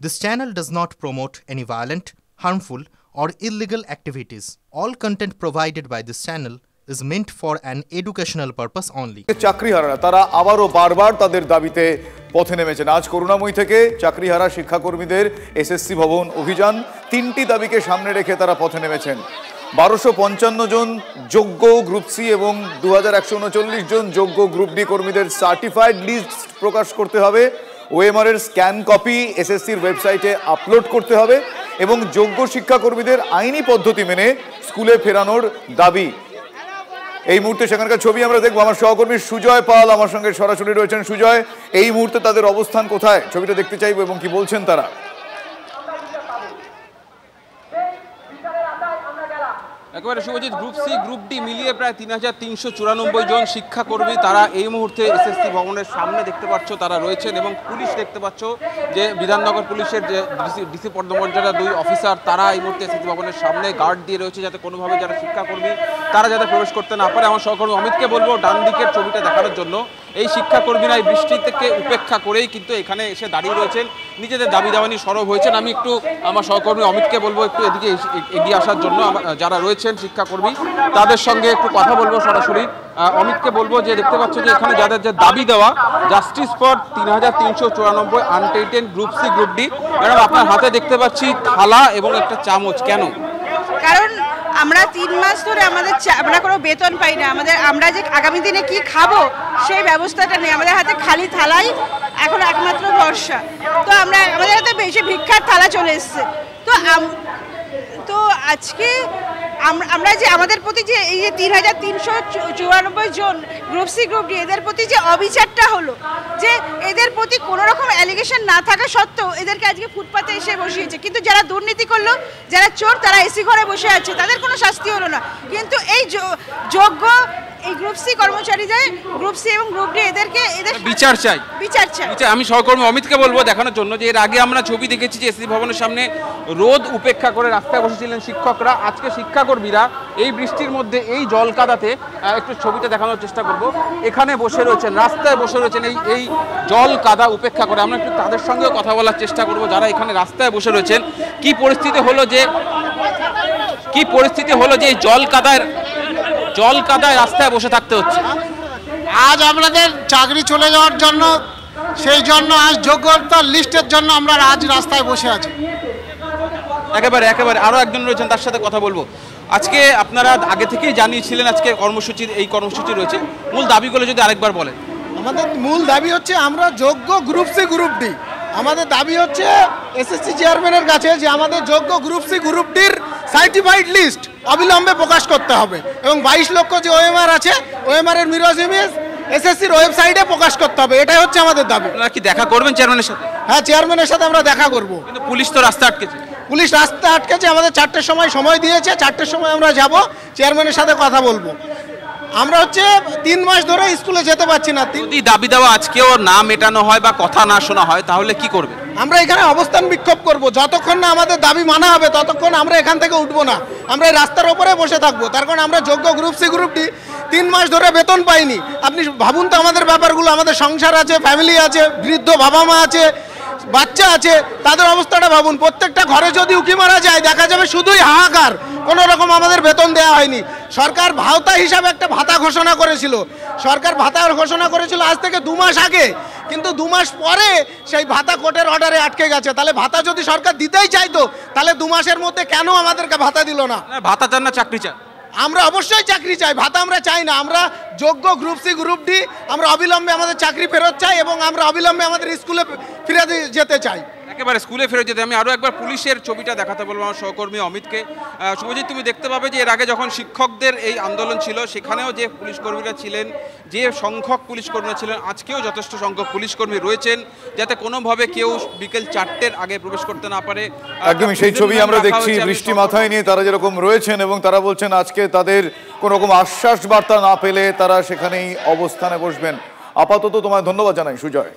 This channel does not promote any violent, harmful, or illegal activities. All content provided by this channel is meant for an educational purpose only. চাকরিহারা তারা আবারও বারবার তাদের দাবিতে পথে নেমেছেন। আজ করুণাময়ী থেকে চাকরিহারা শিক্ষাকর্মীদের এসএসসি ভবন অভিযান, তিনটি দাবিকে সামনে রেখে তারা পথে নেমেছেন। 1255 জন যোগ্য গ্রুপ সি এবং 2139 জন যোগ্য গ্রুপ ডি কর্মীদের সার্টিফাইড লিস্ট প্রকাশ করতে হবে। ওএমআর এর স্ক্যান কপি এসএসসির ওয়েবসাইটে আপলোড করতে হবে এবং যোগ্য শিক্ষাকর্মীদের আইনি পদ্ধতি মেনে স্কুলে ফেরানোর দাবি। এই মুহূর্তে সেখানকার ছবি আমরা দেখবো। আমার সহকর্মী সুজয় পাল আমার সঙ্গে সরাসরি রয়েছেন। সুজয়, এই মুহূর্তে তাদের অবস্থান কোথায় ছবিটা দেখতে চাইবো এবং কি বলছেন তারা? একেবারে Subhajit, group C group D মিলিয়ে প্রায় 3394 জন শিক্ষাকর্মী তারা এই মুহূর্তে এসএসসি ভবনের সামনে দেখতে পাচ্ছ তারা রয়েছেন এবং পুলিশ দেখতে পাচ্ছ যে বিধাননগর পুলিশের যে ডিসি পদ্মমর্যাদা 2 অফিসার তারা এই মুহূর্তে এসএসসি ভবনের সামনে গার্ড দিয়ে রয়েছে যাতে কোনোভাবে যারা শিক্ষাকর্মী তারা যাতে প্রবেশ করতে না পারে। আমার সহকর্মী অমিতকে বলবো ডান দিকের ছবিটা দেখানোর জন্য। এই শিক্ষাকর্মীরা এই বৃষ্টি থেকে উপেক্ষা করেই কিন্তু এখানে এসে দাঁড়িয়ে রয়েছেন, নিজেদের দাবি দাওয়া নিয়ে সরব হয়েছেন। আমি একটু আমার সহকর্মী অমিতকে বলবো একটু এদিকে এগিয়ে আসার জন্য। যারা রয়েছেন শিক্ষাকর্মী তাদের সঙ্গে একটু কথা বলবো সরাসরি। অমিতকে বলবো যে দেখতে পাচ্ছ যে এখানে যাদের যে দাবি দেওয়া justice for 3394 untainted group C group D, madam আপনার হাতে দেখতে পাচ্ছি থালা এবং একটা চামচ, কেন? কারণ আমরা 3 মাস ধরে আমরা কোনো বেতন পাই না। আমরা যে আগামী দিনে কি খাবো সেই ব্যবস্থাটা নেই। আমাদের হাতে খালি থালাই এখন একমাত্র ভরসা। তো আমাদের হাতে বেশি ভিক্ষার থালা চলে এসছে। তো আজকে আমরা যে আমাদের প্রতি যে এই যে 3394 জন গ্রুপ সি গ্রুপ ডি এদের প্রতি যে অবিচারটা হলো, যে এদের প্রতি কোনো রকম অ্যালিগেশন না থাকা সত্ত্বেও এদেরকে আজকে ফুটপাতে এসে বসিয়েছে, কিন্তু যারা দুর্নীতি করলো, যারা চোর, তারা এসি ঘরে বসে আছে, তাদের কোনো শাস্তি হলো না। কিন্তু এই যোগ্য এই গ্রুপ সি কর্মচারীদের, গ্রুপ সি এবং গ্রুপ ডি এদের বিচার চাই। আমি সহকর্মী অমিতকে বলবো দেখানোর জন্য যে এর আগে আমরা ছবি দেখেছি যে এসএসসি ভবনের সামনে রোদ উপেক্ষা করে রাস্তায় বসেছিলেন শিক্ষকরা। আজকে শিক্ষাকর্মীরা এই বৃষ্টির মধ্যে এই জল কাদাতে, একটু ছবিটা দেখানোর চেষ্টা করব, এখানে বসে রয়েছেন, রাস্তায় বসে রয়েছেন এই জল কাদা উপেক্ষা করে। আমরা একটু তাদের সঙ্গেও কথা বলার চেষ্টা করব যারা এখানে রাস্তায় বসে রয়েছেন। কি পরিস্থিতি হলো যে এই জল কাদায় রাস্তায় বসে থাকতে হচ্ছে? আজ আপনাদের চাকরি চলে যাওয়ার জন্য, সেই জন্য আজ যোগ্যতার লিস্টের জন্য আমরা আজ রাস্তায় বসে আছি। একেবারে আরো একজন রয়েছেন, তার সাথে কথা বলবো। আজকে আপনারা আগে থেকেই জানিয়েছিলেন আজকে এই কর্মসূচি রয়েছে, মূল দাবিগুলো যদি আরেকবার বলেন। আমাদের মূল দাবি হচ্ছে আমরা যোগ্য গ্রুপ সি গ্রুপ ডি, আমাদের দাবি হচ্ছে এসএসসি চেয়ারম্যানের কাছে যে আমাদের যোগ্য গ্রুপ সি গ্রুপ ডির সার্টিফাইড লিস্ট অবিলম্বে প্রকাশ করতে হবে এবং 22 লক্ষ যে ওএমআর আছে, ওএমআর এর মিরর ইমেজ এসএসসির ওয়েবসাইটে প্রকাশ করতে হবে। এটাই হচ্ছে আমাদের দাবি। আপনারা কি দেখা করবেন চেয়ারম্যানের সাথে? হ্যাঁ, চেয়ারম্যানের সাথে আমরা দেখা করব। কিন্তু পুলিশ তো রাস্তা আটকেছে। আমাদের 4টের সময় দিয়েছে। 4টের সময় আমরা যাব, চেয়ারম্যানের সাথে কথা বলবো। আমরা হচ্ছে 3 মাস ধরে স্কুলে যেতে পারছি না। যদি দাবি দেওয়া আজকেও না মেটানো হয় বা কথা না শোনা হয় তাহলে কি করবে? আমরা এখানে অবস্থান বিক্ষোভ করব। যতক্ষণ না আমাদের দাবি মানা হবে ততক্ষণ আমরা এখান থেকে উঠবো না। আমরা এই রাস্তার ওপরে বসে থাকবো। তার কারণ আমরা যোগ্য গ্রুপ সি গ্রুপ ডি 3 মাস ধরে বেতন পাইনি। আপনি ভাবুন তো আমাদের ব্যাপারগুলো, আমাদের সংসার আছে, ফ্যামিলি আছে, বৃদ্ধ বাবা মা আছে, বাচ্চা আছে, তাদের অবস্থাটা ভাবুন। প্রত্যেকটা ঘরে যদি উকি মারা যায় দেখা যাবে শুধুই হাহাকার, কোনো রকম আমাদের বেতন দেওয়া হয়নি। সরকার ভাতা হিসাবে একটা ভাতা ঘোষণা করেছিল, আজ থেকে 2 মাস আগে, কিন্তু 2 মাস পরে সেই ভাতা কোর্টের অর্ডারে আটকে গেছে। তাহলে ভাতা যদি সরকার দিতেই চাইতো তাহলে 2 মাসের মধ্যে কেন আমাদেরকে ভাতা দিল না? ভাতা চান না চাকরি চান? আমরা অবশ্যই চাকরি চাই, ভাতা আমরা চাই না। আমরা যোগ্য গ্রুপ সি গ্রুপ ডি আমরা অবিলম্বে আমাদের চাকরি ফেরত চাই এবং আমরা অবিলম্বে আমাদের স্কুলে ফিরে যেতে চাই। একেবারে স্কুলে ফেরত যেতে। আমি আরও একবার পুলিশের ছবিটা দেখাতে বলবো আমার সহকর্মী অমিতকে। শুভজিৎ, তুমি দেখতে পাবে যে এর আগে যখন শিক্ষকদের এই আন্দোলন ছিল সেখানেও যে পুলিশ কর্মীরা ছিলেন, যে সংখ্যক পুলিশ কর্মীরা ছিলেন, আজকেও যথেষ্ট সংখ্যক পুলিশ কর্মী রয়েছেন যাতে কোনোভাবে কেউ বিকেল 4টের আগে প্রবেশ করতে না পারে। একদমই সেই ছবি আমরা দেখছি। বৃষ্টি মাথায় নিয়ে তারা যেরকম রয়েছেন এবং তারা বলছেন আজকে তাদের কোনো রকম আশ্বাস বার্তা না পেলে তারা সেখানেই অবস্থানে বসবেন। আপাতত তোমায় ধন্যবাদ জানাই সুজয়।